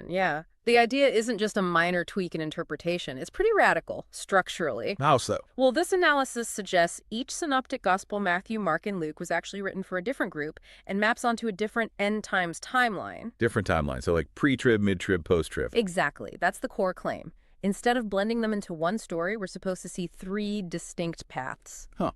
Yeah. The idea isn't just a minor tweak in interpretation. It's pretty radical, structurally. How so? Well, this analysis suggests each synoptic gospel, Matthew, Mark, and Luke, was actually written for a different group and maps onto a different end times timeline. Different timelines, so like pre-trib, mid-trib, post-trib. Exactly. That's the core claim. Instead of blending them into one story, we're supposed to see three distinct paths. Huh.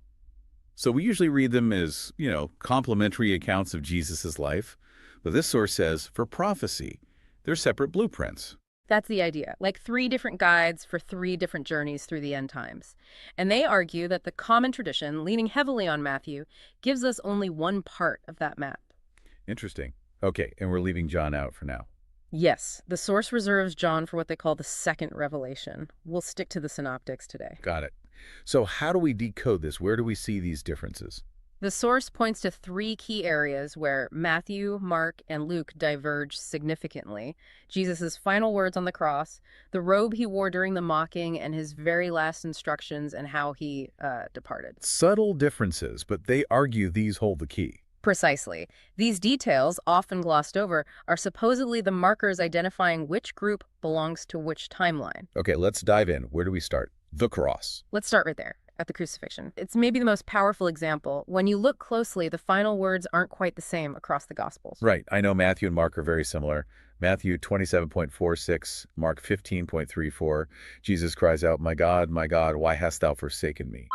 So we usually read them as, complementary accounts of Jesus' life. But this source says, for prophecy, they're separate blueprints. That's the idea, like three different guides for three different journeys through the end times. And they argue that the common tradition, leaning heavily on Matthew, gives us only one part of that map. Interesting. Okay, and we're leaving John out for now. Yes, the source reserves John for what they call the second revelation. We'll stick to the synoptics today. Got it. So how do we decode this? Where do we see these differences? The source points to three key areas where Matthew, Mark, and Luke diverge significantly. Jesus' final words on the cross, the robe he wore during the mocking, and his very last instructions and how he departed. Subtle differences, but they argue these hold the key. Precisely. These details, often glossed over, are supposedly the markers identifying which group belongs to which timeline. Okay, let's dive in. Where do we start? The cross. Let's start right there, at the crucifixion. It's maybe the most powerful example. When you look closely, the final words aren't quite the same across the Gospels. Right. I know Matthew and Mark are very similar. Matthew 27.46, Mark 15.34. Jesus cries out, my God, why hast thou forsaken me?"